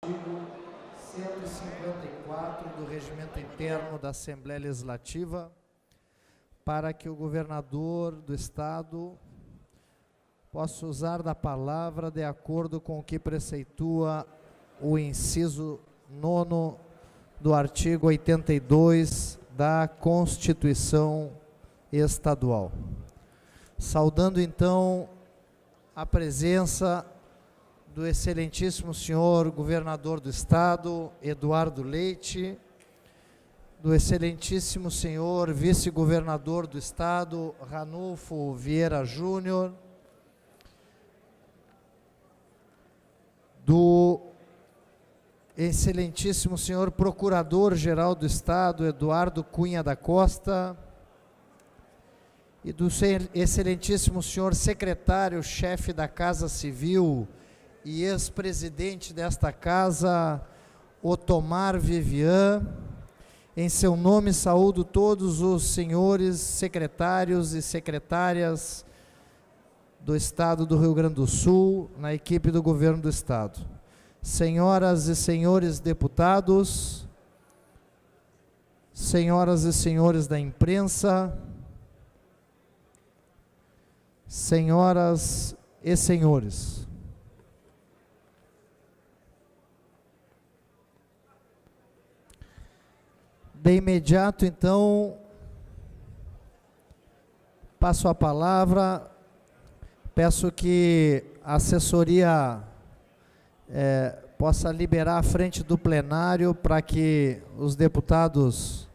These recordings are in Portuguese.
artigo 154 do Regimento Interno da Assembleia Legislativa, para que o governador do Estado possa usar da palavra de acordo com o que preceitua o inciso 9º do artigo 82 da Constituição Estadual. Saudando então a presença do excelentíssimo senhor governador do Estado, Eduardo Leite, do excelentíssimo senhor vice-governador do Estado, Ranulfo Vieira Júnior, do excelentíssimo senhor procurador-geral do Estado, Eduardo Cunha da Costa, e do excelentíssimo senhor secretário-chefe da Casa Civil e ex-presidente desta casa, Otomar Vivian. Em seu nome, saúdo todos os senhores secretários e secretárias do Estado do Rio Grande do Sul, na equipe do Governo do Estado. Senhoras e senhores deputados, senhoras e senhores da imprensa, senhoras e senhores. De imediato, então, passo a palavra, peço que a assessoria possa liberar a frente do plenário para que os deputados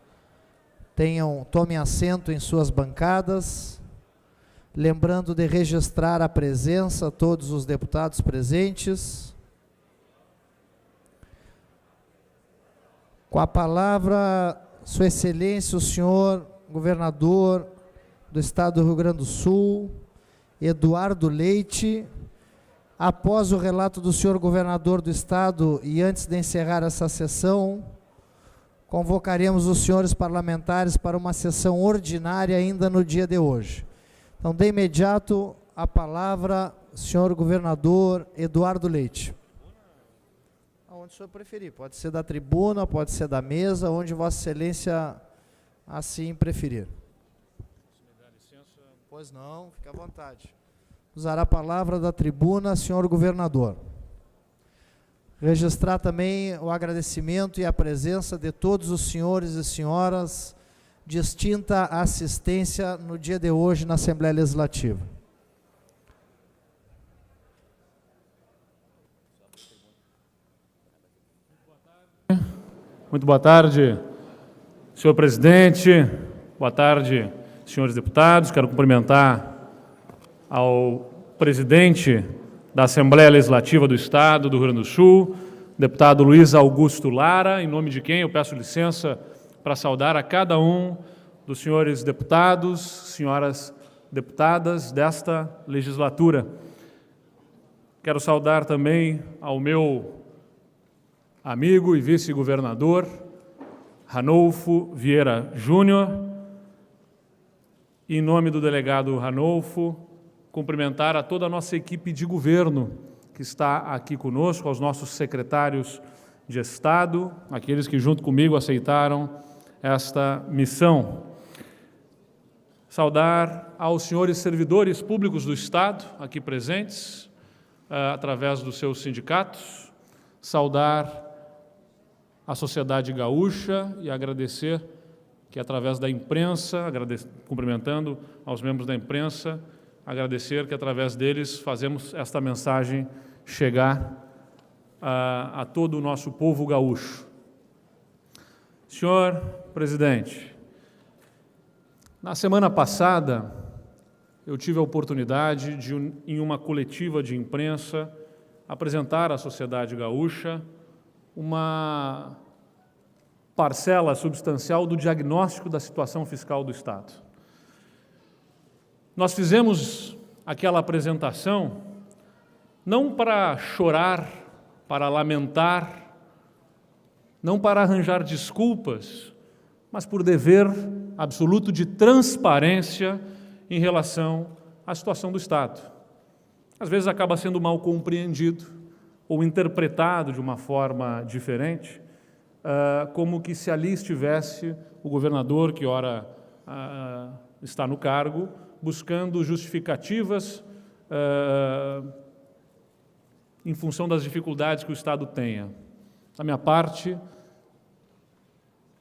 tomem assento em suas bancadas, lembrando de registrar a presença, todos os deputados presentes. Com a palavra, Sua Excelência, o senhor governador do Estado do Rio Grande do Sul, Eduardo Leite. Após o relato do senhor governador do Estado e antes de encerrar essa sessão, convocaremos os senhores parlamentares para uma sessão ordinária ainda no dia de hoje. Então, de imediato, a palavra, senhor governador Eduardo Leite. Onde o senhor preferir, pode ser da tribuna, pode ser da mesa, onde Vossa Excelência assim preferir. Se me dá licença. Pois não, fique à vontade. Usará a palavra da tribuna, senhor governador. Registrar também o agradecimento e a presença de todos os senhores e senhoras de extinta assistência no dia de hoje na Assembleia Legislativa. Muito boa tarde, senhor presidente, boa tarde, senhores deputados. Quero cumprimentar ao presidente da Assembleia Legislativa do Estado do Rio Grande do Sul, deputado Luiz Augusto Lara, em nome de quem eu peço licença para saudar a cada um dos senhores deputados, senhoras deputadas desta legislatura. Quero saudar também ao meu amigo e vice-governador, Ranulfo Vieira Júnior. Em nome do delegado Ranulfo, cumprimentar a toda a nossa equipe de governo que está aqui conosco, aos nossos secretários de Estado, aqueles que junto comigo aceitaram esta missão. Saudar aos senhores servidores públicos do Estado, aqui presentes, através dos seus sindicatos, saudar a sociedade gaúcha e agradecer que, através da imprensa, cumprimentando aos membros da imprensa, agradecer que, através deles, fazemos esta mensagem chegar a todo o nosso povo gaúcho. Senhor presidente, na semana passada, eu tive a oportunidade de, em uma coletiva de imprensa, apresentar à sociedade gaúcha uma parcela substancial do diagnóstico da situação fiscal do Estado. Nós fizemos aquela apresentação não para chorar, para lamentar, não para arranjar desculpas, mas por dever absoluto de transparência em relação à situação do Estado. Às vezes acaba sendo mal compreendido, ou interpretado de uma forma diferente, como que se ali estivesse o governador, que ora está no cargo, buscando justificativas em função das dificuldades que o Estado tenha. Da minha parte,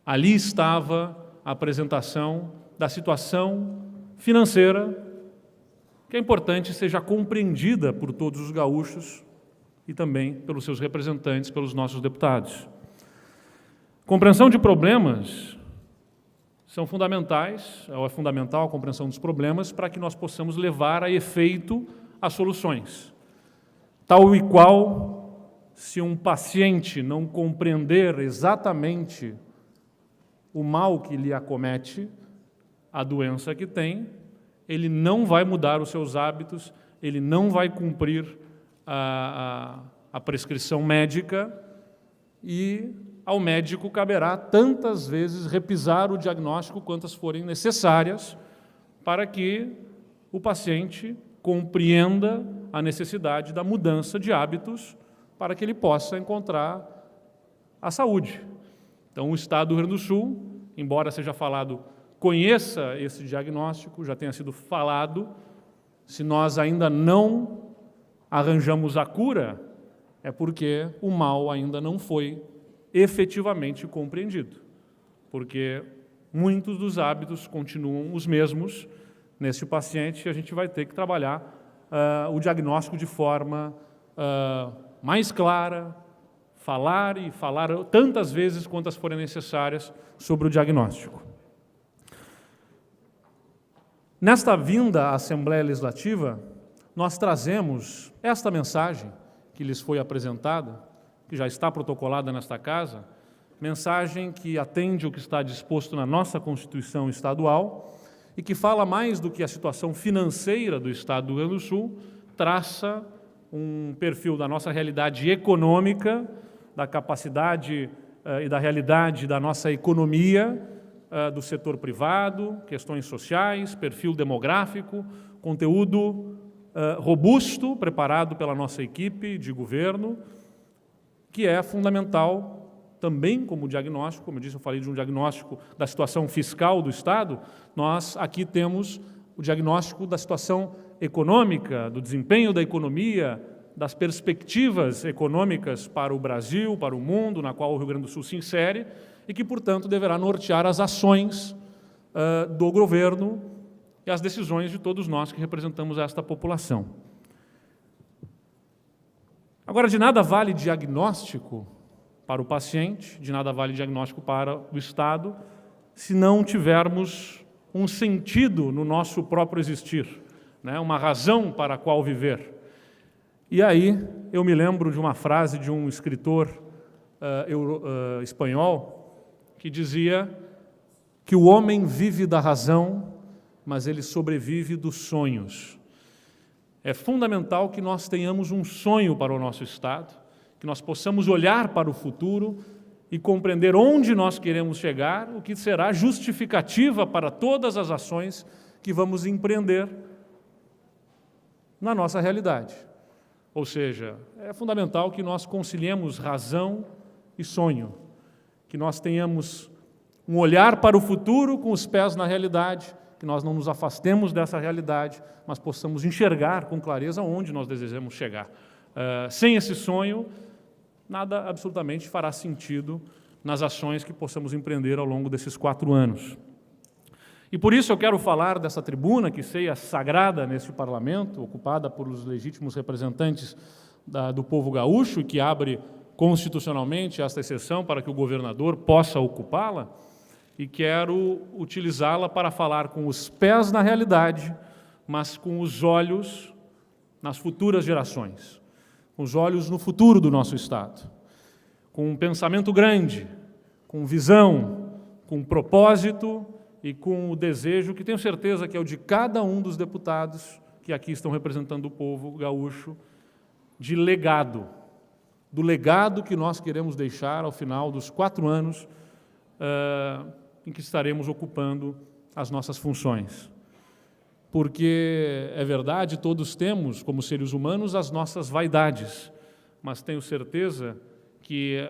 ali estava a apresentação da situação financeira, que é importante seja compreendida por todos os gaúchos e também pelos seus representantes, pelos nossos deputados. Compreensão de problemas são fundamentais, ou é fundamental a compreensão dos problemas para que nós possamos levar a efeito as soluções. Tal e qual, se um paciente não compreender exatamente o mal que lhe acomete, a doença que tem, ele não vai mudar os seus hábitos, ele não vai cumprir a prescrição médica e ao médico caberá tantas vezes repisar o diagnóstico quantas forem necessárias para que o paciente compreenda a necessidade da mudança de hábitos para que ele possa encontrar a saúde. Então, o Estado do Rio Grande do Sul, embora seja falado, conheça esse diagnóstico, já tenha sido falado, se nós ainda não arranjamos a cura, é porque o mal ainda não foi efetivamente compreendido, porque muitos dos hábitos continuam os mesmos nesse paciente e a gente vai ter que trabalhar o diagnóstico de forma mais clara, falar tantas vezes quantas forem necessárias sobre o diagnóstico. Nesta vinda à Assembleia Legislativa, nós trazemos esta mensagem que lhes foi apresentada, que já está protocolada nesta casa, mensagem que atende o que está disposto na nossa Constituição Estadual e que fala mais do que a situação financeira do Estado do Rio Grande do Sul, traça um perfil da nossa realidade econômica, da capacidade e da realidade da nossa economia, do setor privado, questões sociais, perfil demográfico, conteúdo robusto, preparado pela nossa equipe de governo, que é fundamental também como diagnóstico. Como eu disse, eu falei de um diagnóstico da situação fiscal do Estado, nós aqui temos o diagnóstico da situação econômica, do desempenho da economia, das perspectivas econômicas para o Brasil, para o mundo, na qual o Rio Grande do Sul se insere, e que, portanto, deverá nortear as ações do governo e as decisões de todos nós que representamos esta população. Agora, de nada vale diagnóstico para o paciente, de nada vale diagnóstico para o Estado, se não tivermos um sentido no nosso próprio existir, né? Uma razão para a qual viver. E aí eu me lembro de uma frase de um escritor espanhol que dizia que o homem vive da razão, mas ele sobrevive dos sonhos. É fundamental que nós tenhamos um sonho para o nosso Estado, que nós possamos olhar para o futuro e compreender onde nós queremos chegar, o que será justificativa para todas as ações que vamos empreender na nossa realidade. Ou seja, é fundamental que nós conciliemos razão e sonho, que nós tenhamos um olhar para o futuro com os pés na realidade, que nós não nos afastemos dessa realidade, mas possamos enxergar com clareza onde nós desejamos chegar. Sem esse sonho, nada absolutamente fará sentido nas ações que possamos empreender ao longo desses 4 anos. E por isso eu quero falar dessa tribuna, que seja sagrada neste parlamento, ocupada por os legítimos representantes do povo gaúcho, e que abre constitucionalmente esta exceção para que o governador possa ocupá-la, e quero utilizá-la para falar com os pés na realidade, mas com os olhos nas futuras gerações, com os olhos no futuro do nosso Estado, com um pensamento grande, com visão, com propósito e com o desejo, que tenho certeza que é o de cada um dos deputados que aqui estão representando o povo gaúcho, de legado, do legado que nós queremos deixar ao final dos 4 anos em que estaremos ocupando as nossas funções. Porque, é verdade, todos temos, como seres humanos, as nossas vaidades, mas tenho certeza que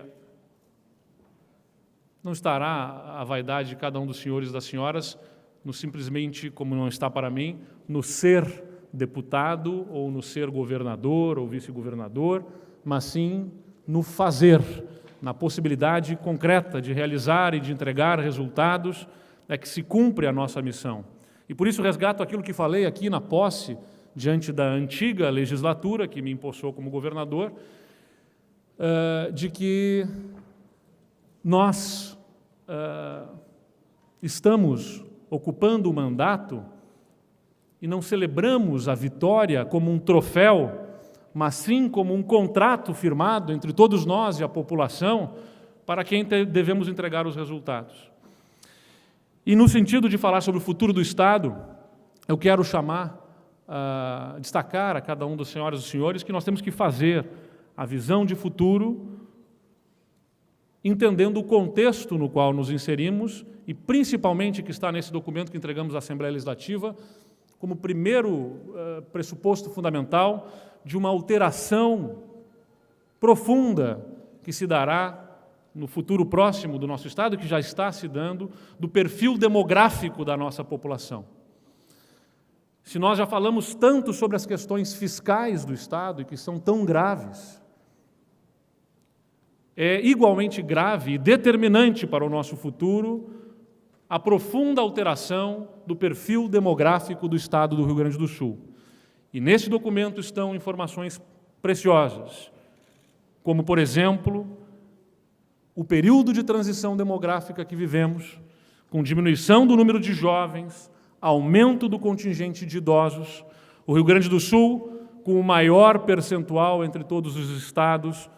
não estará a vaidade de cada um dos senhores e das senhoras no simplesmente, como não está para mim, no ser deputado ou no ser governador ou vice-governador, mas sim no fazer, na possibilidade concreta de realizar e de entregar resultados, é que se cumpre a nossa missão. E por isso resgato aquilo que falei aqui na posse, diante da antiga legislatura, que me empossou como governador, de que nós estamos ocupando o mandato e não celebramos a vitória como um troféu, mas sim como um contrato firmado entre todos nós e a população para quem devemos entregar os resultados. E no sentido de falar sobre o futuro do Estado, eu quero destacar a cada um das senhoras e dos senhores que nós temos que fazer a visão de futuro entendendo o contexto no qual nos inserimos e, principalmente, que está nesse documento que entregamos à Assembleia Legislativa, como primeiro pressuposto fundamental de uma alteração profunda que se dará no futuro próximo do nosso Estado, que já está se dando, do perfil demográfico da nossa população. Se nós já falamos tanto sobre as questões fiscais do Estado e que são tão graves, é igualmente grave e determinante para o nosso futuro a profunda alteração do perfil demográfico do Estado do Rio Grande do Sul. E nesse documento estão informações preciosas, como, por exemplo, o período de transição demográfica que vivemos, com diminuição do número de jovens, aumento do contingente de idosos, o Rio Grande do Sul com o maior percentual entre todos os estados,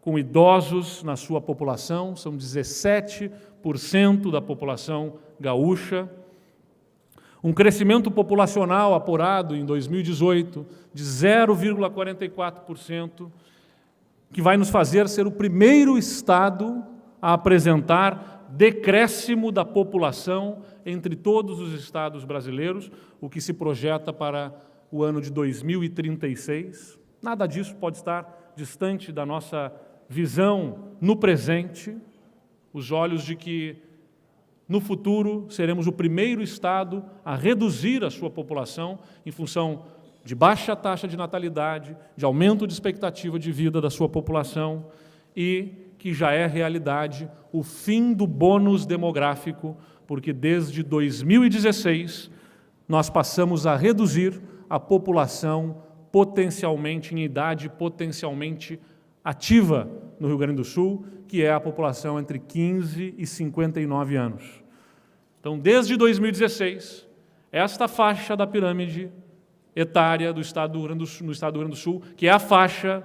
com idosos na sua população, são 17% da população gaúcha, um crescimento populacional apurado em 2018 de 0,44%, que vai nos fazer ser o primeiro estado a apresentar decréscimo da população entre todos os estados brasileiros, o que se projeta para o ano de 2036. Nada disso pode estar distante da nossa visão no presente, os olhos de que no futuro seremos o primeiro estado a reduzir a sua população em função de baixa taxa de natalidade, de aumento de expectativa de vida da sua população e que já é realidade o fim do bônus demográfico, porque desde 2016 nós passamos a reduzir a população potencialmente em idade potencialmente ativa no Rio Grande do Sul, que é a população entre 15 e 59 anos. Então, desde 2016, esta faixa da pirâmide etária do Estado do Rio Grande do Sul, que é a faixa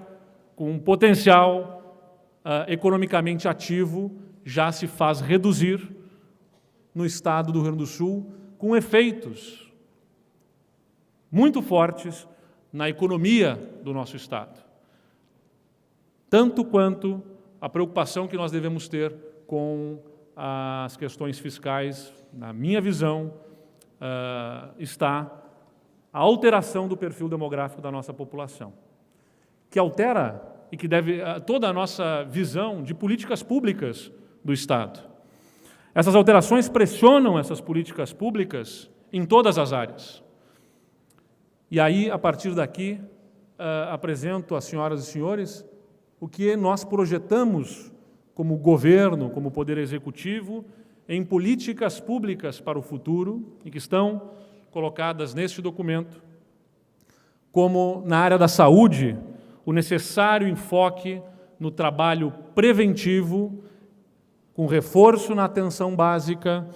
com um potencial economicamente ativo, já se faz reduzir no Estado do Rio Grande do Sul, com efeitos muito fortes na economia do nosso Estado. Tanto quanto a preocupação que nós devemos ter com as questões fiscais, na minha visão, está a alteração do perfil demográfico da nossa população, que altera e que deve toda a nossa visão de políticas públicas do Estado. Essas alterações pressionam essas políticas públicas em todas as áreas. E aí, a partir daqui, apresento às senhoras e senhores o que nós projetamos como governo, como poder executivo, em políticas públicas para o futuro e que estão colocadas neste documento, como na área da saúde, o necessário enfoque no trabalho preventivo, com reforço na atenção básica,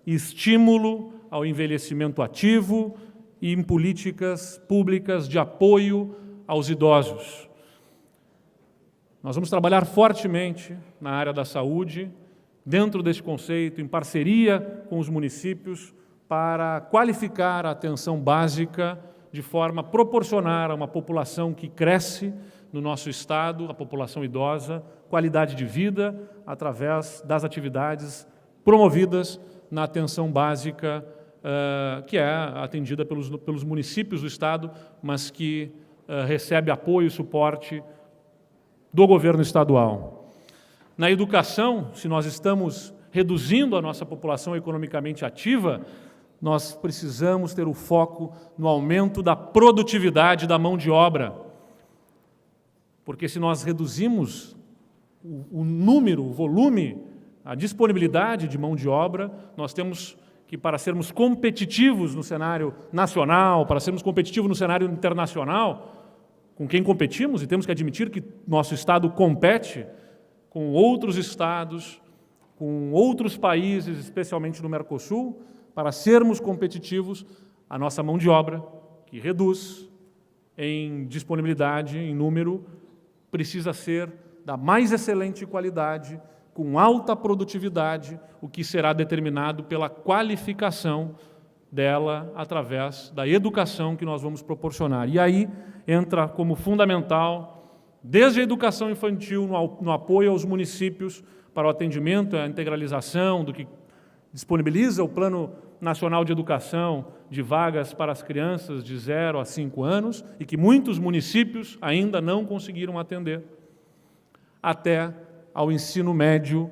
estímulo ao envelhecimento ativo e em políticas públicas de apoio aos idosos. Nós vamos trabalhar fortemente na área da saúde, dentro desse conceito, em parceria com os municípios, para qualificar a atenção básica de forma a proporcionar a uma população que cresce no nosso Estado, a população idosa, qualidade de vida através das atividades promovidas na atenção básica, que é atendida pelos municípios do Estado, mas que recebe apoio e suporte do governo estadual. Na educação, se nós estamos reduzindo a nossa população economicamente ativa, nós precisamos ter o foco no aumento da produtividade da mão de obra. Porque se nós reduzimos o número, o volume, a disponibilidade de mão de obra, nós temos que, para sermos competitivos no cenário nacional, para sermos competitivos no cenário internacional, com quem competimos, e temos que admitir que nosso Estado compete com outros estados, com outros países, especialmente no Mercosul, para sermos competitivos, a nossa mão de obra, que reduz em disponibilidade, em número, precisa ser da mais excelente qualidade, com alta produtividade, o que será determinado pela qualificação dela através da educação que nós vamos proporcionar. E aí entra como fundamental, desde a educação infantil, no apoio aos municípios para o atendimento, a integralização do que disponibiliza o Plano Nacional de Educação de vagas para as crianças de 0 a 5 anos e que muitos municípios ainda não conseguiram atender, até ao ensino médio,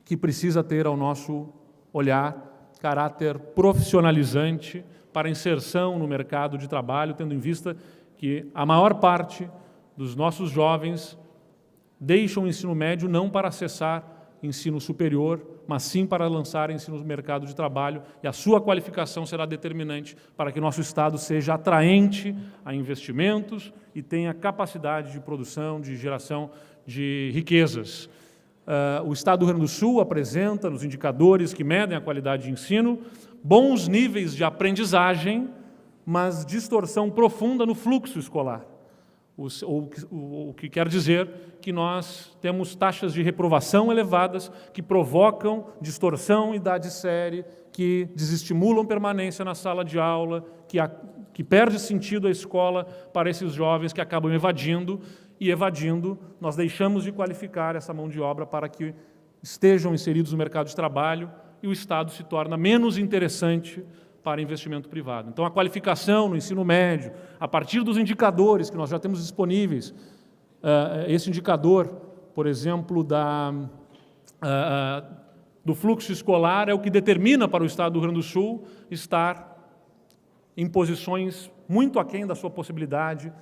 que precisa ter, ao nosso olhar, caráter profissionalizante para inserção no mercado de trabalho, tendo em vista que a maior parte dos nossos jovens deixam o ensino médio não para acessar ensino superior, mas sim para lançar-se no mercado de trabalho, e a sua qualificação será determinante para que nosso Estado seja atraente a investimentos e tenha capacidade de produção, de geração de riquezas. O Estado do Rio Grande do Sul apresenta, nos indicadores que medem a qualidade de ensino, bons níveis de aprendizagem, mas distorção profunda no fluxo escolar. O que quer dizer que nós temos taxas de reprovação elevadas que provocam distorção, idade série, que desestimulam permanência na sala de aula, que perde sentido a escola para esses jovens que acabam evadindo, e evadindo, nós deixamos de qualificar essa mão de obra para que estejam inseridos no mercado de trabalho e o Estado se torna menos interessante para investimento privado. Então, a qualificação no ensino médio, a partir dos indicadores que nós já temos disponíveis, esse indicador, por exemplo, do fluxo escolar é o que determina para o Estado do Rio Grande do Sul estar em posições muito aquém da sua possibilidade,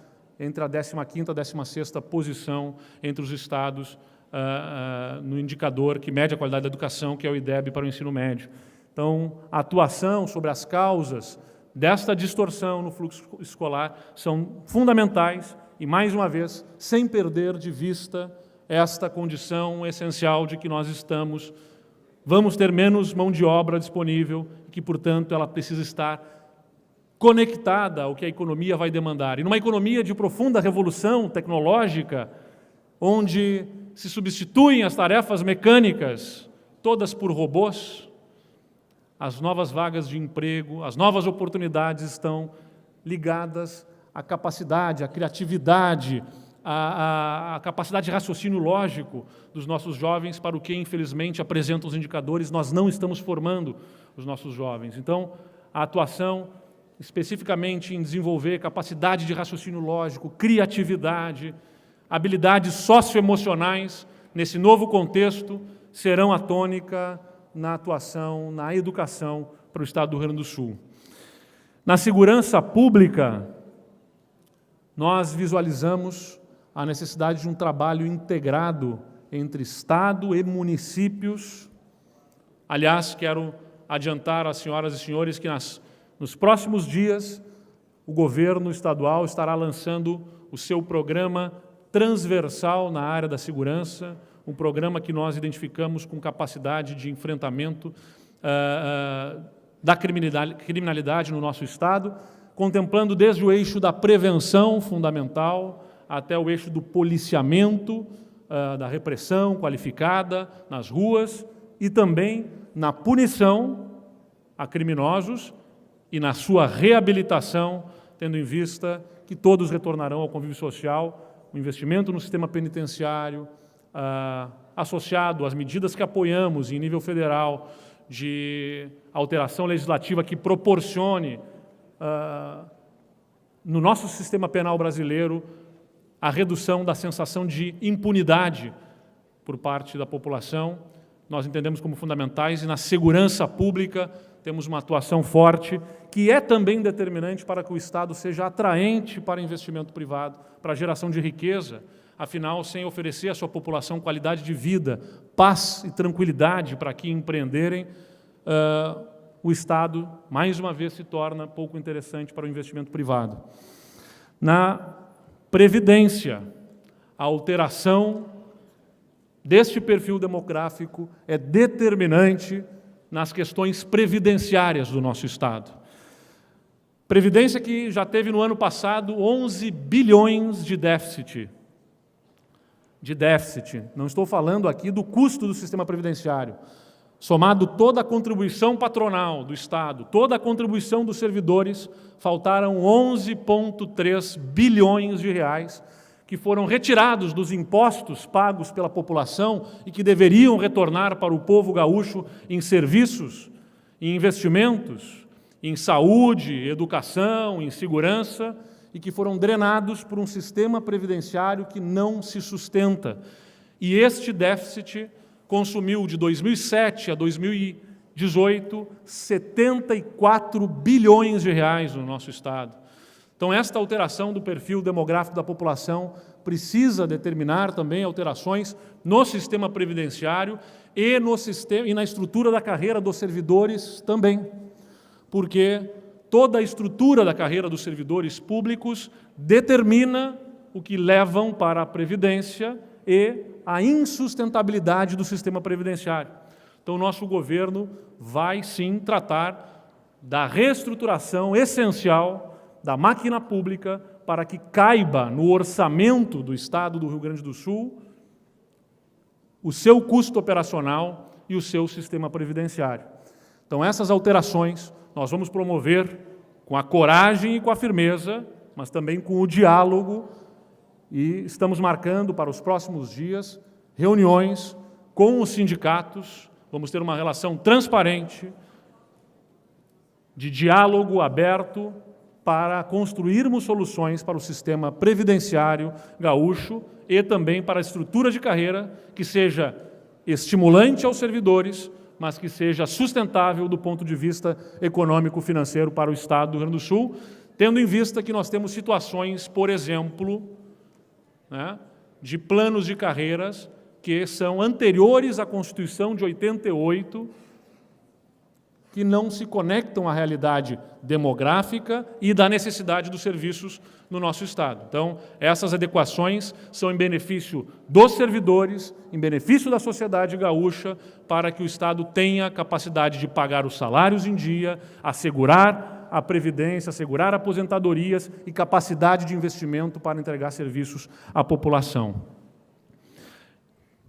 entre a 15ª e a 16ª posição entre os estados no indicador que mede a qualidade da educação, que é o IDEB para o ensino médio. Então, a atuação sobre as causas desta distorção no fluxo escolar são fundamentais e, mais uma vez, sem perder de vista esta condição essencial de que nós vamos ter menos mão de obra disponível e que, portanto, ela precisa estar conectada ao que a economia vai demandar. E numa economia de profunda revolução tecnológica, onde se substituem as tarefas mecânicas, todas por robôs, as novas vagas de emprego, as novas oportunidades estão ligadas à capacidade, à criatividade, à capacidade de raciocínio lógico dos nossos jovens, para o que, infelizmente, apresentam os indicadores, nós não estamos formando os nossos jovens. Então, a atuação especificamente em desenvolver capacidade de raciocínio lógico, criatividade, habilidades socioemocionais, nesse novo contexto, serão a tônica na atuação, na educação para o Estado do Rio Grande do Sul. Na segurança pública, nós visualizamos a necessidade de um trabalho integrado entre Estado e municípios. Aliás, quero adiantar às senhoras e senhores que nos próximos dias o governo estadual estará lançando o seu programa transversal na área da segurança, um programa que nós identificamos com capacidade de enfrentamento da criminalidade no nosso Estado, contemplando desde o eixo da prevenção fundamental até o eixo do policiamento, da repressão qualificada nas ruas e também na punição a criminosos e na sua reabilitação, tendo em vista que todos retornarão ao convívio social, o investimento no sistema penitenciário, associado às medidas que apoiamos em nível federal de alteração legislativa que proporcione no nosso sistema penal brasileiro a redução da sensação de impunidade por parte da população, nós entendemos como fundamentais, e na segurança pública temos uma atuação forte, que é também determinante para que o Estado seja atraente para investimento privado, para a geração de riqueza. Afinal, sem oferecer à sua população qualidade de vida, paz e tranquilidade para que empreenderem, o Estado, mais uma vez, se torna pouco interessante para o investimento privado. Na Previdência, a alteração deste perfil demográfico é determinante nas questões previdenciárias do nosso Estado. Previdência que já teve no ano passado 11 bilhões de déficit. Não estou falando aqui do custo do sistema previdenciário. Somado toda a contribuição patronal do Estado, toda a contribuição dos servidores, faltaram 11,3 bilhões de reais que foram retirados dos impostos pagos pela população e que deveriam retornar para o povo gaúcho em serviços, em investimentos, em saúde, educação, em segurança, e que foram drenados por um sistema previdenciário que não se sustenta. E este déficit consumiu, de 2007 a 2018, 74 bilhões de reais no nosso Estado. Então, esta alteração do perfil demográfico da população precisa determinar também alterações no sistema previdenciário e na estrutura da carreira dos servidores também, porque toda a estrutura da carreira dos servidores públicos determina o que levam para a Previdência e a insustentabilidade do sistema previdenciário. Então, o nosso governo vai, sim, tratar da reestruturação essencial da máquina pública para que caiba no orçamento do Estado do Rio Grande do Sul o seu custo operacional e o seu sistema previdenciário. Então, essas alterações nós vamos promover com a coragem e com a firmeza, mas também com o diálogo, e estamos marcando para os próximos dias reuniões com os sindicatos. Vamos ter uma relação transparente, de diálogo aberto, para construirmos soluções para o sistema previdenciário gaúcho e também para a estrutura de carreira que seja estimulante aos servidores, mas que seja sustentável do ponto de vista econômico-financeiro para o Estado do Rio Grande do Sul, tendo em vista que nós temos situações, por exemplo, de planos de carreiras que são anteriores à Constituição de 88, que não se conectam à realidade demográfica e da necessidade dos serviços no nosso Estado. Então, essas adequações são em benefício dos servidores, em benefício da sociedade gaúcha, para que o Estado tenha capacidade de pagar os salários em dia, assegurar a previdência, assegurar aposentadorias e capacidade de investimento para entregar serviços à população.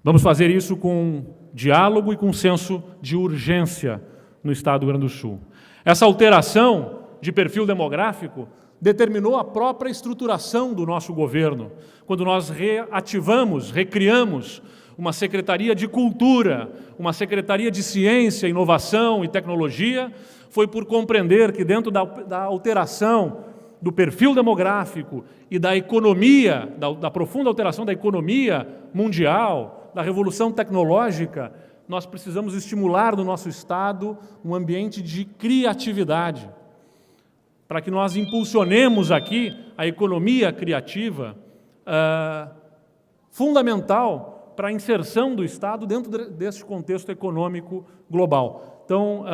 Vamos fazer isso com diálogo e com senso de urgência no Estado do Rio Grande do Sul. Essa alteração de perfil demográfico determinou a própria estruturação do nosso governo, quando nós recriamos uma Secretaria de Cultura, uma Secretaria de Ciência, Inovação e Tecnologia, foi por compreender que dentro da alteração do perfil demográfico e da economia, da profunda alteração da economia mundial, da revolução tecnológica, nós precisamos estimular no nosso Estado um ambiente de criatividade, para que nós impulsionemos aqui a economia criativa, fundamental para a inserção do Estado dentro desse contexto econômico global. Então,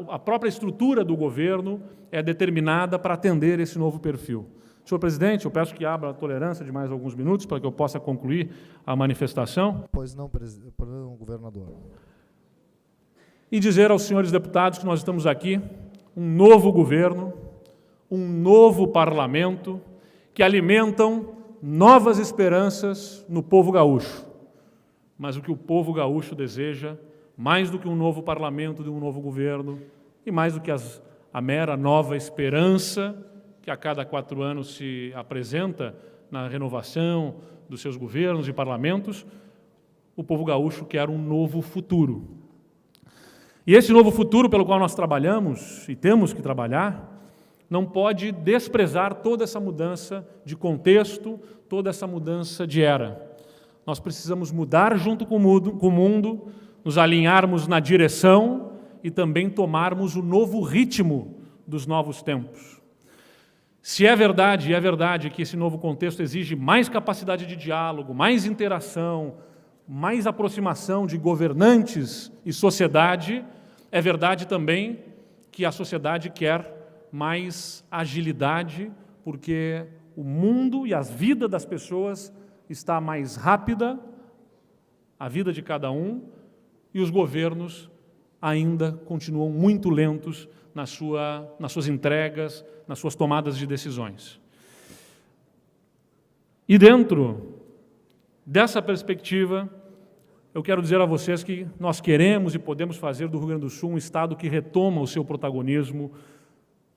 a própria estrutura do governo é determinada para atender esse novo perfil. Senhor presidente, eu peço que abra a tolerância de mais alguns minutos para que eu possa concluir a manifestação. Pois não, governador. E dizer aos senhores deputados que nós estamos aqui, um novo governo, um novo parlamento, que alimentam novas esperanças no povo gaúcho. Mas o que o povo gaúcho deseja, mais do que um novo parlamento, de um novo governo, e mais do que a mera nova esperança que a cada 4 anos se apresenta na renovação dos seus governos e parlamentos, o povo gaúcho quer um novo futuro. E esse novo futuro pelo qual nós trabalhamos e temos que trabalhar não pode desprezar toda essa mudança de contexto, toda essa mudança de era. Nós precisamos mudar junto com o mundo, nos alinharmos na direção e também tomarmos o novo ritmo dos novos tempos. Se é verdade, e é verdade que esse novo contexto exige mais capacidade de diálogo, mais interação, mais aproximação de governantes e sociedade, é verdade também que a sociedade quer mais agilidade, porque o mundo e a vida das pessoas está mais rápida, a vida de cada um, e os governos ainda continuam muito lentos nas suas entregas, nas suas tomadas de decisões. E dentro dessa perspectiva, eu quero dizer a vocês que nós queremos e podemos fazer do Rio Grande do Sul um estado que retoma o seu protagonismo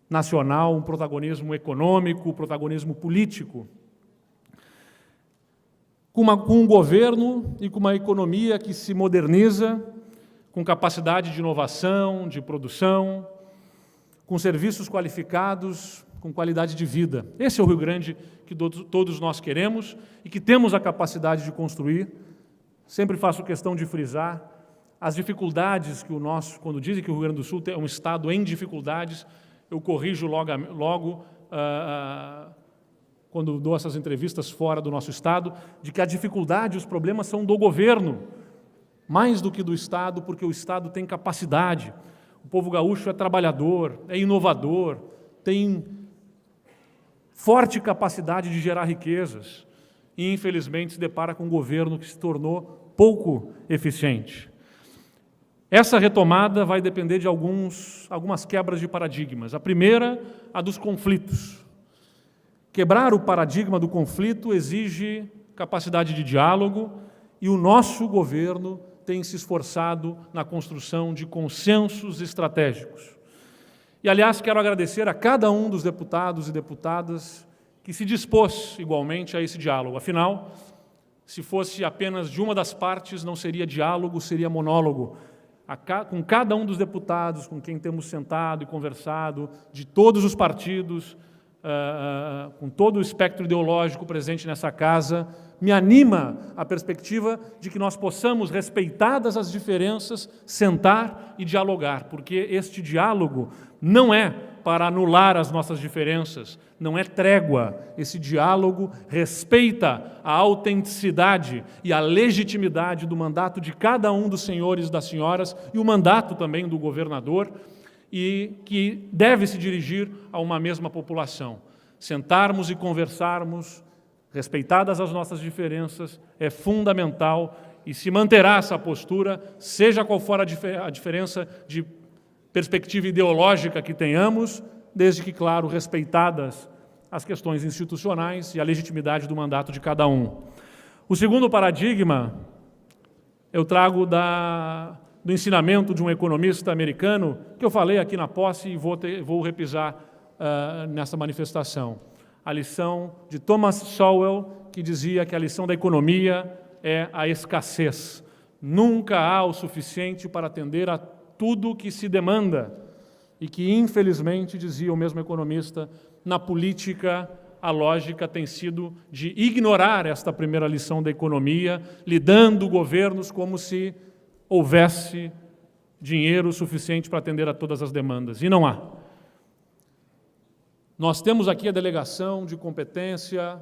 nacional, um protagonismo econômico, um protagonismo político, com um governo e com uma economia que se moderniza, com capacidade de inovação, de produção, com serviços qualificados, com qualidade de vida. Esse é o Rio Grande que todos nós queremos e que temos a capacidade de construir. Sempre faço questão de frisar as dificuldades que quando dizem que o Rio Grande do Sul é um estado em dificuldades, eu corrijo logo quando dou essas entrevistas fora do nosso estado, de que a dificuldade, os problemas são do governo, mais do que do estado, porque o estado tem capacidade. O povo gaúcho é trabalhador, é inovador, tem forte capacidade de gerar riquezas e, infelizmente, se depara com um governo que se tornou pouco eficiente. Essa retomada vai depender de algumas quebras de paradigmas. A primeira, a dos conflitos. Quebrar o paradigma do conflito exige capacidade de diálogo e o nosso governo tem se esforçado na construção de consensos estratégicos. E, aliás, quero agradecer a cada um dos deputados e deputadas que se dispôs igualmente a esse diálogo. Afinal, se fosse apenas de uma das partes, não seria diálogo, seria monólogo. Com cada um dos deputados com quem temos sentado e conversado, de todos os partidos, com todo o espectro ideológico presente nessa casa, me anima a perspectiva de que nós possamos, respeitadas as diferenças, sentar e dialogar, porque este diálogo não é para anular as nossas diferenças, não é trégua. Esse diálogo respeita a autenticidade e a legitimidade do mandato de cada um dos senhores e das senhoras e o mandato também do governador, e que deve se dirigir a uma mesma população. Sentarmos e conversarmos, respeitadas as nossas diferenças, é fundamental e se manterá essa postura, seja qual for a diferença de perspectiva ideológica que tenhamos, desde que, claro, respeitadas as questões institucionais e a legitimidade do mandato de cada um. O segundo paradigma eu trago do ensinamento de um economista americano, que eu falei aqui na posse e vou repisar nessa manifestação. A lição de Thomas Sowell, que dizia que a lição da economia é a escassez. Nunca há o suficiente para atender a tudo o que se demanda. E que, infelizmente, dizia o mesmo economista, na política a lógica tem sido de ignorar esta primeira lição da economia, lidando governos como se houvesse dinheiro suficiente para atender a todas as demandas. E não há. Nós temos aqui a delegação de competência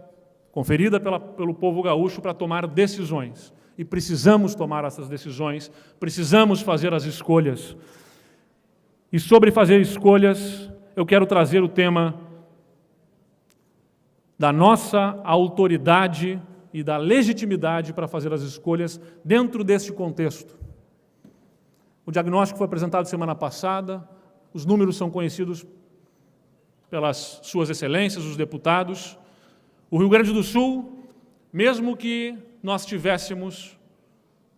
conferida pelo povo gaúcho para tomar decisões. E precisamos tomar essas decisões, precisamos fazer as escolhas. E sobre fazer escolhas, eu quero trazer o tema da nossa autoridade e da legitimidade para fazer as escolhas dentro deste contexto. O diagnóstico foi apresentado semana passada, os números são conhecidos pelas suas excelências, os deputados. O Rio Grande do Sul, mesmo que nós tivéssemos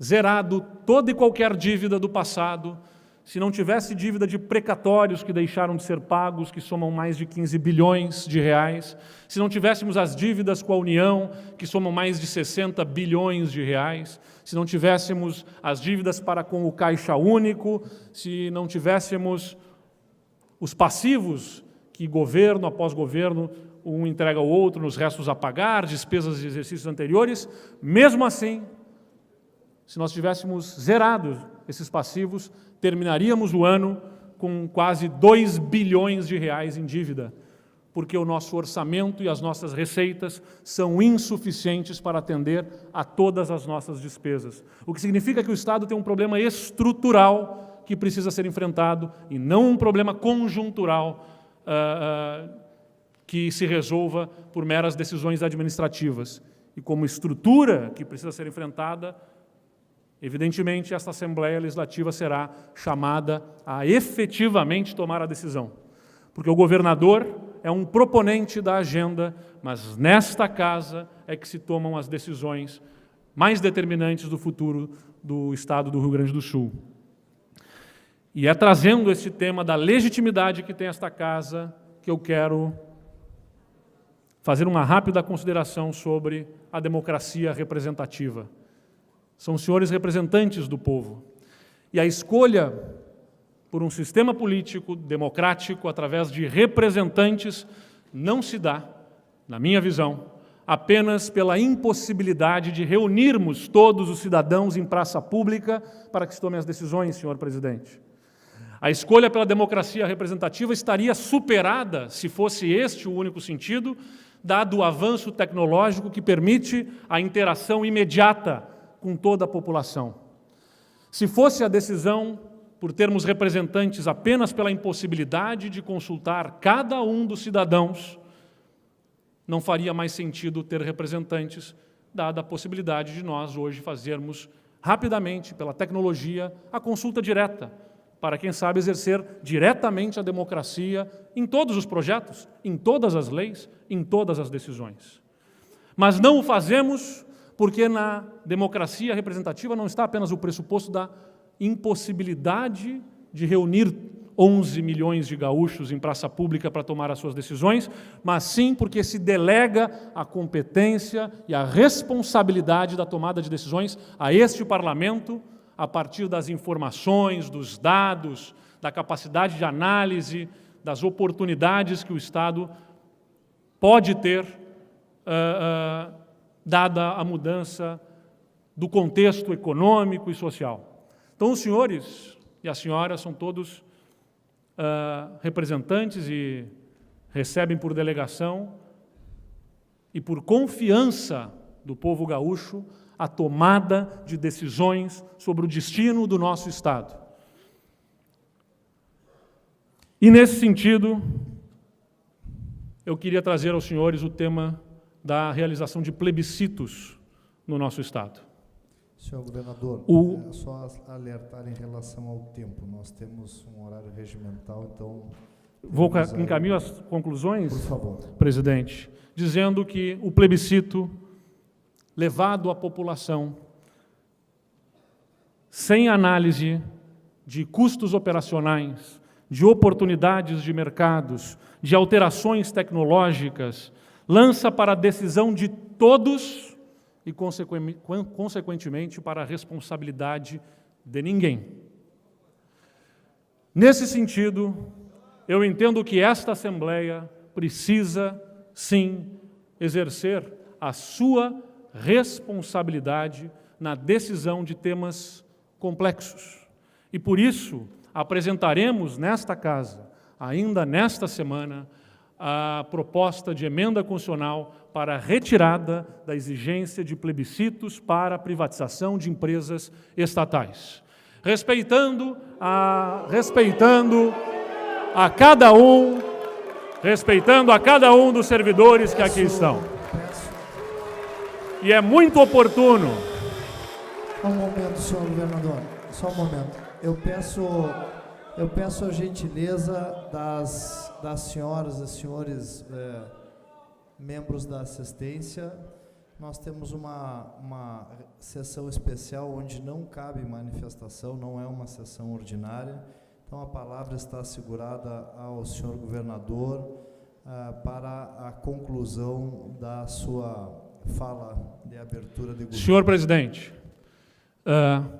zerado toda e qualquer dívida do passado, se não tivesse dívida de precatórios que deixaram de ser pagos, que somam mais de 15 bilhões de reais, se não tivéssemos as dívidas com a União, que somam mais de 60 bilhões de reais, se não tivéssemos as dívidas para com o Caixa Único, se não tivéssemos os passivos que governo após governo, um entrega ao outro nos restos a pagar, despesas de exercícios anteriores. Mesmo assim, se nós tivéssemos zerado esses passivos, terminaríamos o ano com quase 2 bilhões de reais em dívida, porque o nosso orçamento e as nossas receitas são insuficientes para atender a todas as nossas despesas. O que significa que o Estado tem um problema estrutural que precisa ser enfrentado e não um problema conjuntural que se resolva por meras decisões administrativas. E como estrutura que precisa ser enfrentada, evidentemente, esta Assembleia Legislativa será chamada a efetivamente tomar a decisão. Porque o governador é um proponente da agenda, mas nesta casa é que se tomam as decisões mais determinantes do futuro do Estado do Rio Grande do Sul. E é trazendo esse tema da legitimidade que tem esta casa que eu quero fazer uma rápida consideração sobre a democracia representativa. São os senhores representantes do povo. E a escolha por um sistema político democrático através de representantes não se dá, na minha visão, apenas pela impossibilidade de reunirmos todos os cidadãos em praça pública para que se tomem as decisões, senhor presidente. A escolha pela democracia representativa estaria superada, se fosse este o único sentido, dado o avanço tecnológico que permite a interação imediata com toda a população. Se fosse a decisão por termos representantes apenas pela impossibilidade de consultar cada um dos cidadãos, não faria mais sentido ter representantes, dada a possibilidade de nós hoje fazermos rapidamente, pela tecnologia, a consulta direta, para, quem sabe, exercer diretamente a democracia em todos os projetos, em todas as leis, em todas as decisões. Mas não o fazemos porque na democracia representativa não está apenas o pressuposto da impossibilidade de reunir 11 milhões de gaúchos em praça pública para tomar as suas decisões, mas sim porque se delega a competência e a responsabilidade da tomada de decisões a este Parlamento, a partir das informações, dos dados, da capacidade de análise, das oportunidades que o Estado pode ter, dada a mudança do contexto econômico e social. Então, os senhores e as senhoras são todos representantes e recebem por delegação e por confiança do povo gaúcho a tomada de decisões sobre o destino do nosso Estado. E, nesse sentido, eu queria trazer aos senhores o tema da realização de plebiscitos no nosso Estado. Senhor governador, só alertar em relação ao tempo. Nós temos um horário regimental, então... Vou encaminhar as conclusões, por favor, presidente, dizendo que o plebiscito levado à população, sem análise de custos operacionais, de oportunidades de mercados, de alterações tecnológicas, lança para a decisão de todos e, consequentemente, para a responsabilidade de ninguém. Nesse sentido, eu entendo que esta Assembleia precisa, sim, exercer a sua responsabilidade na decisão de temas complexos. E, por isso, apresentaremos nesta casa, ainda nesta semana, a proposta de emenda constitucional para a retirada da exigência de plebiscitos para a privatização de empresas estatais, respeitando a cada um dos servidores que aqui estão. E é muito oportuno. Só um momento, senhor governador, só um momento. Eu peço a gentileza das senhoras e senhores membros da assistência. Nós temos uma sessão especial onde não cabe manifestação, não é uma sessão ordinária. Então, a palavra está assegurada ao senhor governador para a conclusão da sua fala de abertura de governo. Senhor presidente,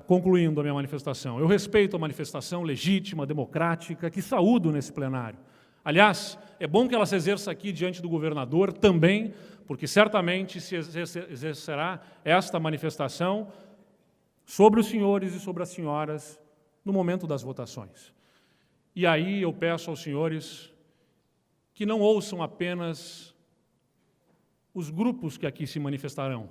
concluindo a minha manifestação, eu respeito a manifestação legítima, democrática, que saúdo nesse plenário. Aliás, é bom que ela se exerça aqui diante do governador também, porque certamente se exercerá esta manifestação sobre os senhores e sobre as senhoras no momento das votações. E aí eu peço aos senhores que não ouçam apenas os grupos que aqui se manifestarão,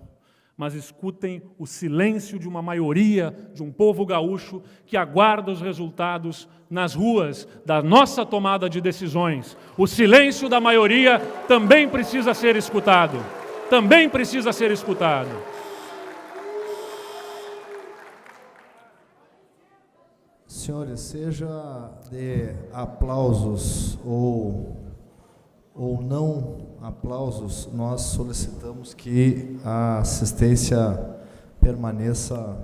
mas escutem o silêncio de uma maioria de um povo gaúcho que aguarda os resultados nas ruas da nossa tomada de decisões. O silêncio da maioria também precisa ser escutado. Também precisa ser escutado. Senhores, seja de aplausos ou não aplausos, nós solicitamos que a assistência permaneça,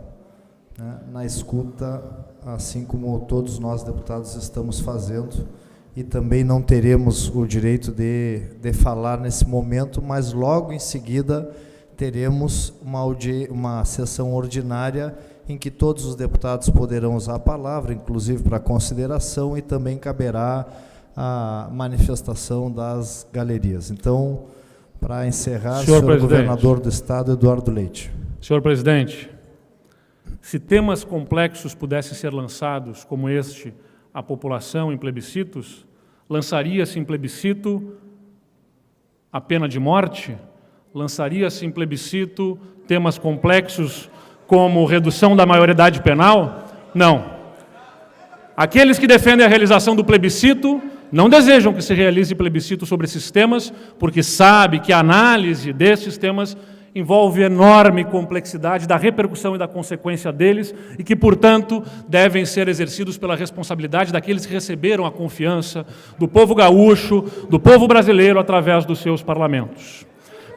né, na escuta, assim como todos nós deputados estamos fazendo, e também não teremos o direito de falar nesse momento, mas logo em seguida teremos uma sessão ordinária em que todos os deputados poderão usar a palavra, inclusive para consideração, e também caberá a manifestação das galerias. Então, para encerrar, senhor governador do Estado, Eduardo Leite. Senhor presidente, se temas complexos pudessem ser lançados, como este, à população em plebiscitos, lançaria-se em plebiscito a pena de morte? Lançaria-se em plebiscito temas complexos como redução da maioridade penal? Não. Aqueles que defendem a realização do plebiscito não desejam que se realize plebiscito sobre esses temas, porque sabe que a análise desses temas envolve enorme complexidade da repercussão e da consequência deles e que, portanto, devem ser exercidos pela responsabilidade daqueles que receberam a confiança do povo gaúcho, do povo brasileiro, através dos seus parlamentos.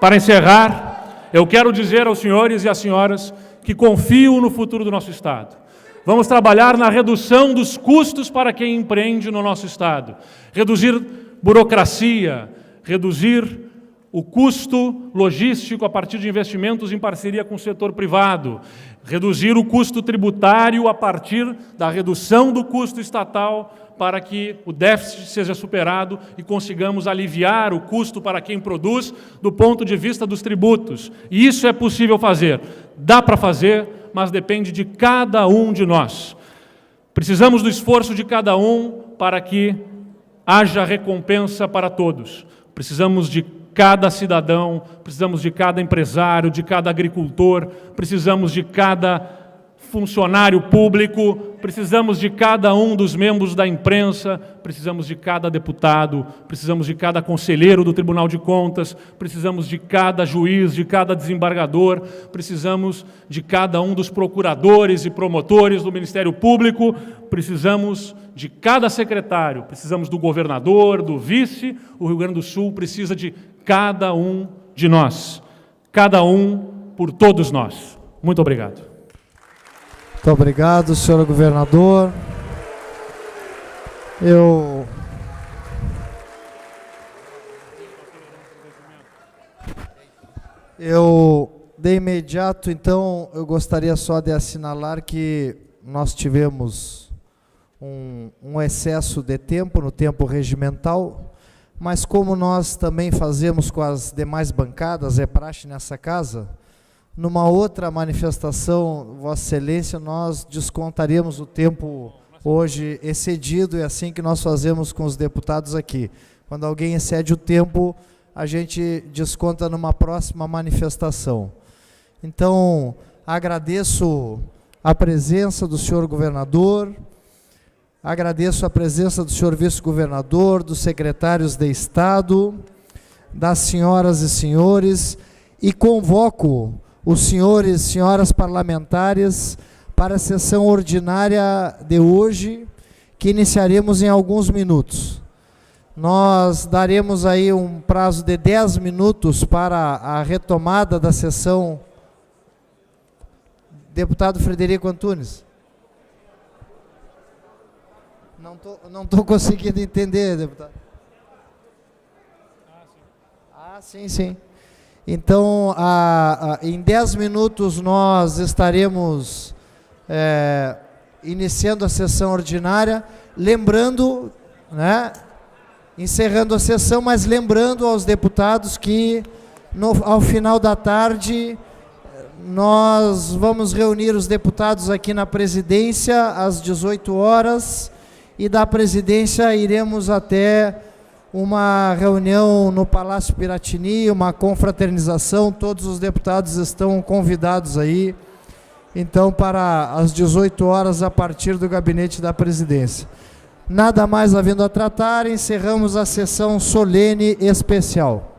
Para encerrar, eu quero dizer aos senhores e às senhoras que confio no futuro do nosso Estado. Vamos trabalhar na redução dos custos para quem empreende no nosso Estado. Reduzir burocracia, reduzir o custo logístico a partir de investimentos em parceria com o setor privado, reduzir o custo tributário a partir da redução do custo estatal para que o déficit seja superado e consigamos aliviar o custo para quem produz do ponto de vista dos tributos. E isso é possível fazer. Dá para fazer, mas depende de cada um de nós. Precisamos do esforço de cada um para que haja recompensa para todos. Precisamos de cada cidadão, precisamos de cada empresário, de cada agricultor, precisamos de cada funcionário público, precisamos de cada um dos membros da imprensa, precisamos de cada deputado, precisamos de cada conselheiro do Tribunal de Contas, precisamos de cada juiz, de cada desembargador, precisamos de cada um dos procuradores e promotores do Ministério Público, precisamos de cada secretário, precisamos do governador, do vice. O Rio Grande do Sul precisa de cada um de nós, cada um por todos nós. Muito obrigado. Muito obrigado, senhor governador. De imediato, então, eu gostaria só de assinalar que nós tivemos um excesso de tempo, no tempo regimental, mas como nós também fazemos com as demais bancadas, é praxe nessa casa, numa outra manifestação, Vossa Excelência, nós descontaríamos o tempo hoje excedido, é assim que nós fazemos com os deputados aqui. Quando alguém excede o tempo, a gente desconta numa próxima manifestação. Então, agradeço a presença do senhor governador, agradeço a presença do senhor vice-governador, dos secretários de Estado, das senhoras e senhores, e convoco os senhores e senhoras parlamentares para a sessão ordinária de hoje, que iniciaremos em alguns minutos. Nós daremos aí um prazo de 10 minutos para a retomada da sessão. Deputado Frederico Antunes. Não tô conseguindo entender, deputado. Sim. Então, em 10 minutos nós estaremos iniciando a sessão ordinária, lembrando, né, encerrando a sessão, mas lembrando aos deputados que ao final da tarde nós vamos reunir os deputados aqui na presidência às 18 horas e da presidência iremos até uma reunião no Palácio Piratini, uma confraternização. Todos os deputados estão convidados aí, então, para as 18 horas a partir do gabinete da presidência. Nada mais havendo a tratar, encerramos a sessão solene especial.